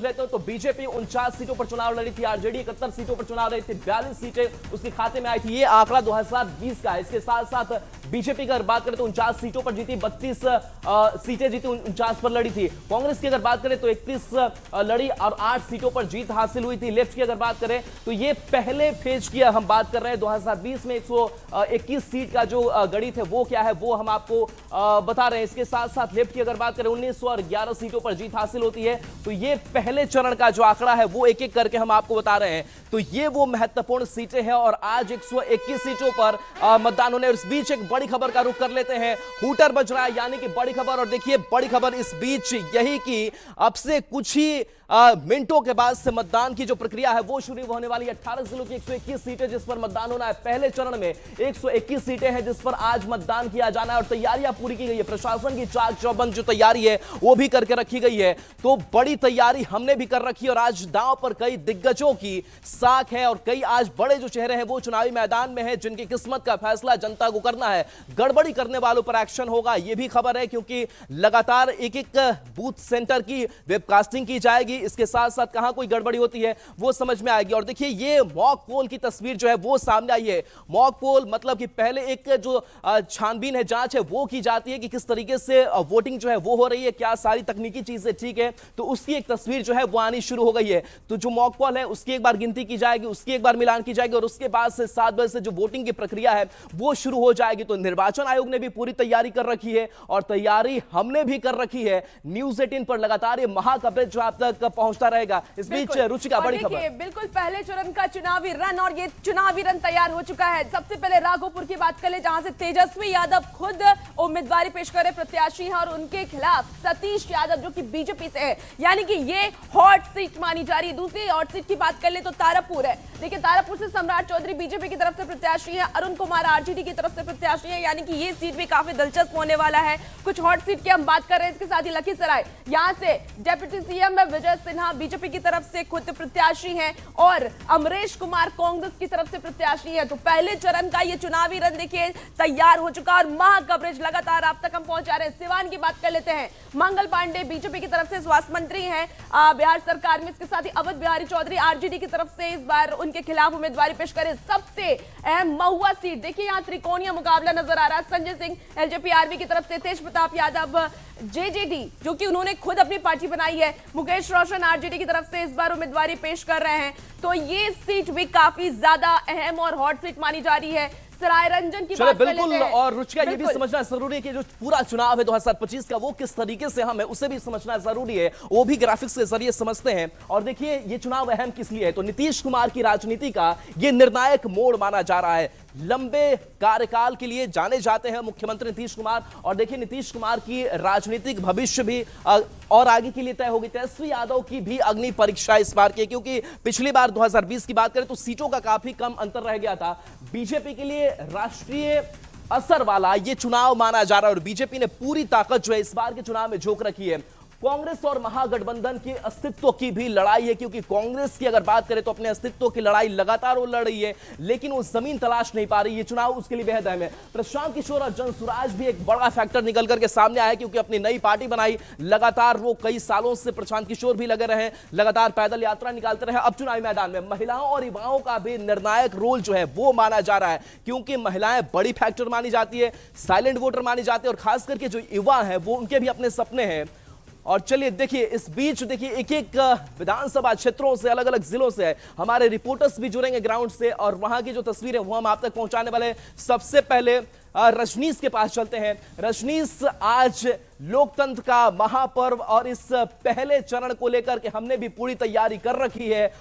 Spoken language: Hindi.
लेते हो तो बीजेपी 49 सीटों पर चुनाव लड़ी थी, आरजेडी 71 सीटों पर चुनाव लड़ी थी, 42 सीटें उसके खाते में आई थी। ये आंकड़ा 2020 का है। इसके साथ साथ बीजेपी की अगर बात करें तो 49 सीटों पर जीती, 32 सीटें जीती, 49 पर लड़ी थी। कांग्रेस की अगर बात करें तो 31 लड़ी और 8 सीटों पर जीत हासिल हुई थी। लेफ्ट की अगर बात करें तो ये पहले फेज की हम बात कर रहे हैं। 2020 में 121 सीट का जो गणित है वो क्या है वो हम आपको बता रहे हैं। इसके साथ साथ लेफ्ट की अगर बात करें 19 और 11 सीटों पर जीत हासिल होती है। तो ये पहले चरण का जो आंकड़ा है वो एक एक करके हम आपको बता रहे हैं। तो ये वो महत्वपूर्ण सीटें हैं और आज 121 सीटों पर मतदान होने। इस बीच एक बड़ी खबर का रुख कर लेते हैं। हूटर बज रहा है यानी कि बड़ी खबर। और देखिए बड़ी खबर इस बीच यही कि अब से कुछ ही मिनटों के बाद से मतदान की जो प्रक्रिया है वो शुरू होने वाली है। 18 जिलों की 121 सीटें जिस पर मतदान होना है। पहले चरण में 121 सीटें हैं जिस पर आज मतदान किया जाना है और तैयारियां पूरी की गई है। प्रशासन की चाक चौबंद जो तैयारी है वो भी करके रखी गई है। तो बड़ी तैयारी हमने भी कर रखी है और आज दांव पर कई दिग्गजों की साख है और कई आज बड़े जो चेहरे हैं वो चुनावी मैदान में है जिनकी किस्मत का फैसला जनता को करना है। गड़बड़ी करने वालों पर एक्शन होगा ये भी खबर है, क्योंकि लगातार एक एक बूथ सेंटर की वेबकास्टिंग की जाएगी। इसके साथ साथ कहां कोई गड़बड़ी होती है वो समझ में आएगी। और देखिए ये मॉक पोल की तस्वीर जो है वो सामने आई है। मॉक पोल मतलब कि पहले एक जो छानबीन है, जांच है वो की जाती है कि किस तरीके से वोटिंग जो है वो हो रही है, क्या सारी तकनीकी चीजें ठीक है। तो उसकी एक तस्वीर जो है वो आनी शुरू हो गई है। तो जो मॉक पोल है उसकी एक बार गिनती की जाएगी, उसकी एक बार मिलान की जाएगी और उसके बाद से 7 बजे से जो वोटिंग की प्रक्रिया है वो शुरू हो जाएगी। तो निर्वाचन आयोग ने भी पूरी तैयारी कर रखी है और तैयारी हमने भी कर रखी है। न्यूज़ 18 पर लगातार ये महा कवरेज जो आप तक पहुंचता रहेगा। इस बीच रुचिका बड़ी खबर, बिल्कुल पहले चरण का चुनावी रन और ये चुनावी रन तैयार हो चुका है। सबसे पहले राघोपुर की बात करें जहां से तेजस्वी यादव खुद उम्मीदवारी पेश कर रहे प्रत्याशी हैं और उनके खिलाफ सतीश यादव जो कि बीजेपी से है, यानी कि ये हॉट सीट मानी जा रही है। दूसरी हॉट सीट की बात कर ले तो तारापुर है। देखिए तारापुर से सम्राट चौधरी बीजेपी की तरफ से प्रत्याशी है, अरुण कुमार आरजेडी की तरफ से प्रत्याशी है, यानी कि ये सीट भी काफी दिलचस्प होने वाला है। कुछ हॉट सीट की हम बात कर रहे हैं। इसके साथ ही लखीसराय, यहां से deputy CM Vijay Sinha BJP की तरफ से खुद प्रत्याशी हैं और अमरेश कुमार कांग्रेस की तरफ से प्रत्याशी है। तो पहले चरण का ये चुनावी रन देखिए तैयार हो चुका और महा कवरेज लगातार आप तक हम पहुंचा रहे हैं। सिवान की बात कर लेते हैं। मंगल पांडे बीजेपी की तरफ से स्वास्थ्य मंत्री हैं बिहार सरकार में। इसके साथ ही अवध बिहारी चौधरी आरजेडी की तरफ से इस बार उनके खिलाफ उम्मीदवारी पेश करें। सबसे अहम महुआ सीट देखिए, यहाँ त्रिकोणीय मुकाबला नजर आ रहा है। संजय सिंह एलजेपी आरबी की तरफ से, तेज प्रताप यादव जेजेडी जो कि उन्होंने खुद अपनी पार्टी बनाई है, मुकेश रोशन आरजेडी की तरफ से इस बार उम्मीदवारी पेश कर रहे हैं। तो ये सीट भी काफी ज्यादा अहम और हॉट सीट मानी जा रही है। सराय रंजन की बात बिल्कुल। और रुचिका ये भी समझना जरूरी है कि जो पूरा चुनाव है 2025 का वो किस तरीके से हम है उसे भी समझना जरूरी है। वो भी ग्राफिक्स के जरिए समझते हैं। और देखिए ये चुनाव अहम किस लिए है तो नीतीश कुमार की राजनीति का ये निर्णायक मोड़ माना जा रहा है। लंबे कार्यकाल के लिए जाने जाते हैं मुख्यमंत्री नीतीश कुमार और देखिए नीतीश कुमार की राजनीतिक भविष्य भी और आगे के लिए तय होगी। तेजस्वी यादव की भी अग्नि परीक्षा इस बार की, क्योंकि पिछली बार 2020 की बात करें तो सीटों का काफी कम अंतर रह गया था। बीजेपी के लिए राष्ट्रीय असर वाला ये चुनाव माना जा रहा है और बीजेपी ने पूरी ताकत जो है इस बार के चुनाव में झोंक रखी है। कांग्रेस और महागठबंधन के अस्तित्व की भी लड़ाई है, क्योंकि कांग्रेस की अगर बात करें तो अपने अस्तित्व की लड़ाई लगातार वो लड़ रही है लेकिन वो जमीन तलाश नहीं पा रही। ये चुनाव उसके लिए बेहद अहम है। प्रशांत किशोर और जनसुराज भी एक बड़ा फैक्टर निकल करके सामने आया, क्योंकि अपनी नई पार्टी बनाई। लगातार वो कई सालों से प्रशांत किशोर भी लगे रहे, लगातार पैदल यात्रा निकालते रहे। अब चुनावी मैदान में महिलाओं और युवाओं का भी निर्णायक रोल जो है वो माना जा रहा है, क्योंकि महिलाएं बड़ी फैक्टर मानी जाती है, साइलेंट वोटर मानी जाती है और खास करके जो युवा है वो उनके भी अपने सपने हैं। और चलिए देखिए इस बीच देखिए एक एक विधानसभा क्षेत्रों से, अलग अलग जिलों से हमारे रिपोर्टर्स भी जुड़ेंगे ग्राउंड से और वहां की जो तस्वीरें वो हम आप तक पहुंचाने वाले। सबसे पहले रजनीश के पास चलते हैं। रजनीश, आज लोकतंत्र का महापर्व और इस पहले चरण को लेकर के हमने भी पूरी तैयारी कर रखी है